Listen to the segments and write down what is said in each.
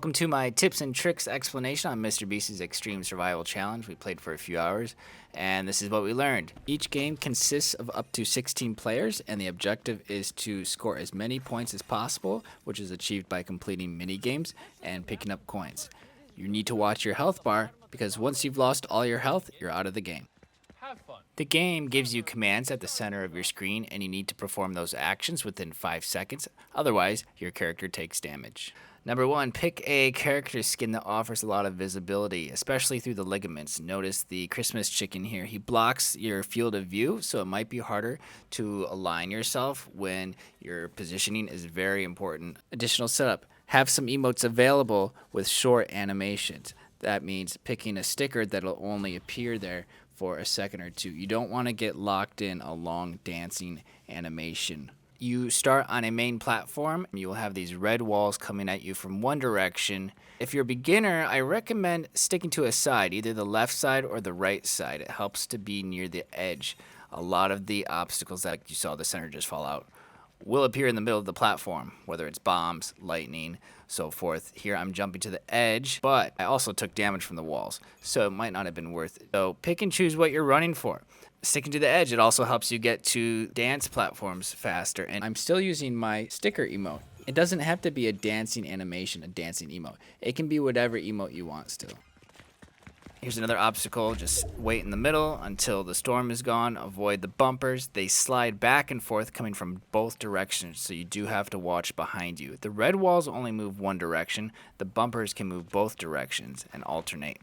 Welcome to my tips and tricks explanation on Mr. Beast's Extreme Survival Challenge. We played for a few hours, and this is what we learned. Each game consists of up to 16 players, and the objective is to score as many points as possible, which is achieved by completing mini-games and picking up coins. You need to watch your health bar, because once you've lost all your health, you're out of the game. The game gives you commands at the center of your screen, and you need to perform those actions within 5 seconds, otherwise your character takes damage. Number 1, pick a character skin that offers a lot of visibility, especially through the ligaments. Notice the Christmas chicken here. He blocks your field of view, so it might be harder to align yourself when your positioning is very important. Additional setup. Have some emotes available with short animations. That means picking a sticker that'll only appear there for a second or two. You don't want to get locked in a long dancing animation. You start on a main platform. You will have these red walls coming at you from one direction. If you're a beginner, I recommend sticking to a side, either the left side or the right side. It helps to be near the edge. A lot of the obstacles that you saw the center just fall out will appear in the middle of the platform, whether it's bombs, lightning, so forth. Here I'm jumping to the edge, but I also took damage from the walls, so it might not have been worth it. So pick and choose what you're running for. Sticking to the edge, it also helps you get to dance platforms faster, and I'm still using my sticker emote. It doesn't have to be a dancing animation, a dancing emote. It can be whatever emote you want still. Here's another obstacle. Just wait in the middle until the storm is gone. Avoid the bumpers. They slide back and forth coming from both directions, so you do have to watch behind you. The red walls only move one direction. The bumpers can move both directions and alternate.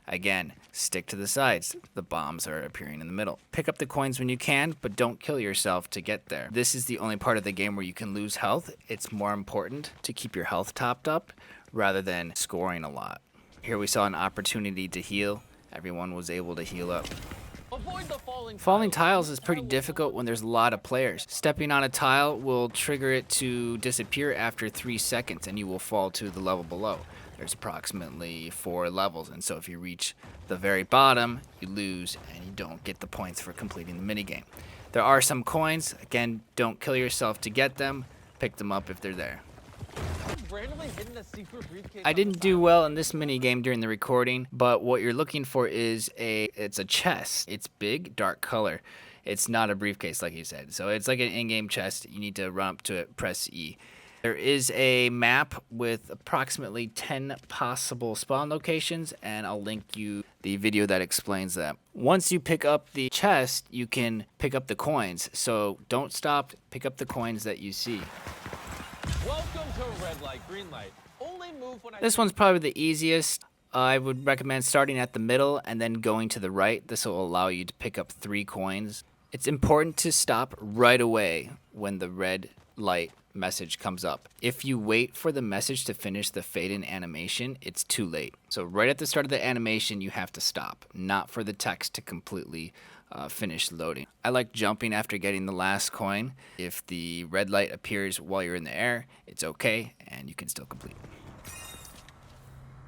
Again, stick to the sides. The bombs are appearing in the middle. Pick up the coins when you can, but don't kill yourself to get there. This is the only part of the game where you can lose health. It's more important to keep your health topped up rather than scoring a lot. Here we saw an opportunity to heal. Everyone was able to heal up. Falling tiles is pretty difficult when there's a lot of players. Stepping on a tile will trigger it to disappear after 3 seconds, and you will fall to the level below. There's approximately 4 levels, and so if you reach the very bottom, you lose and you don't get the points for completing the minigame. There are some coins. Again, don't kill yourself to get them. Pick them up if they're there. I didn't do well in this minigame during the recording, but what you're looking for is it's a chest. It's big, dark color. It's not a briefcase like you said. So it's like an in-game chest. You need to run up to it, press E. There is a map with approximately 10 possible spawn locations, and I'll link you the video that explains that. Once you pick up the chest, you can pick up the coins. So don't stop, pick up the coins that you see. Welcome to red light, green light. Only move when This one's probably the easiest. I would recommend starting at the middle and then going to the right. This will allow you to pick up 3 coins. It's important to stop right away when the red light message comes up. If you wait for the message to finish the fade-in animation, it's too late. So right at the start of the animation, you have to stop, not for the text to completely finish loading. I like jumping after getting the last coin. If the red light appears while you're in the air, it's okay, and you can still complete.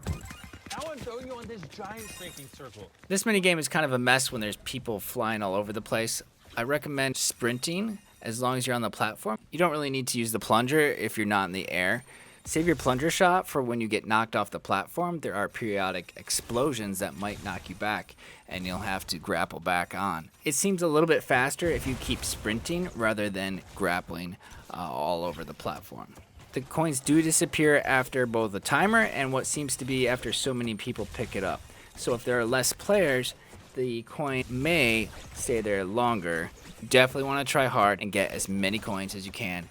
Now I'm throwing you on this giant shrinking circle. This minigame is kind of a mess when there's people flying all over the place. I recommend sprinting as long as you're on the platform. You don't really need to use the plunger if you're not in the air. Save your plunger shot for when you get knocked off the platform. There are periodic explosions that might knock you back, and you'll have to grapple back on. It seems a little bit faster if you keep sprinting rather than grappling all over the platform. The coins do disappear after both the timer and what seems to be after so many people pick it up. So if there are less players, the coin may stay there longer. You definitely want to try hard and get as many coins as you can.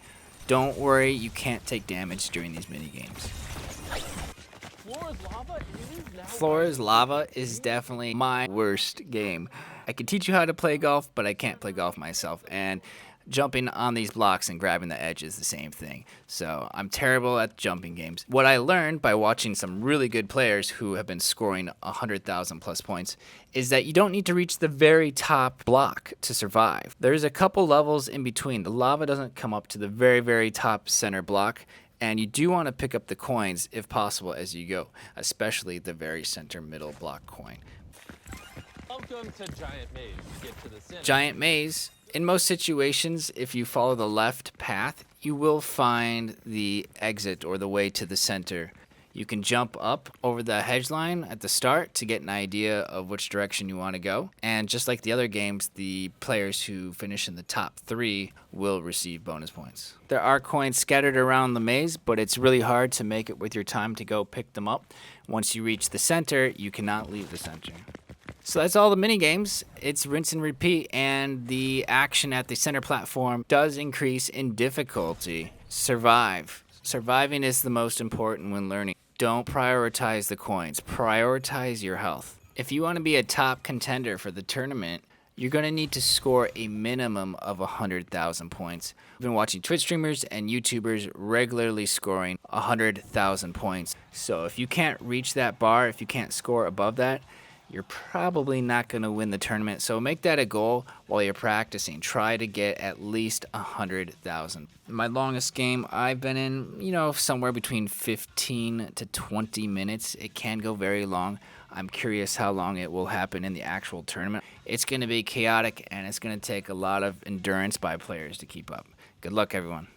Don't worry, you can't take damage during these mini-games. Floor is Lava is definitely my worst game. I can teach you how to play golf, but I can't play golf myself. And jumping on these blocks and grabbing the edge is the same thing. So I'm terrible at jumping games. What I learned by watching some really good players who have been scoring 100,000 plus points is that you don't need to reach the very top block to survive. There's a couple levels in between. The lava doesn't come up to the very, very top center block, and you do want to pick up the coins if possible as you go, especially the very center middle block coin. Welcome to Giant Maze. Get to the center. Giant Maze. In most situations, if you follow the left path, you will find the exit or the way to the center. You can jump up over the hedge line at the start to get an idea of which direction you want to go. And just like the other games, the players who finish in the top 3 will receive bonus points. There are coins scattered around the maze, but it's really hard to make it with your time to go pick them up. Once you reach the center, you cannot leave the center. So that's all the mini games. It's rinse and repeat, and the action at the center platform does increase in difficulty. Survive. Surviving is the most important when learning. Don't prioritize the coins. Prioritize your health. If you want to be a top contender for the tournament, you're going to need to score a minimum of 100,000 points. I've been watching Twitch streamers and YouTubers regularly scoring 100,000 points. So if you can't reach that bar, if you can't score above that, you're probably not going to win the tournament. So make that a goal while you're practicing. Try to get at least 100,000. My longest game I've been in, somewhere between 15 to 20 minutes. It can go very long. I'm curious how long it will happen in the actual tournament. It's going to be chaotic, and it's going to take a lot of endurance by players to keep up. Good luck, everyone.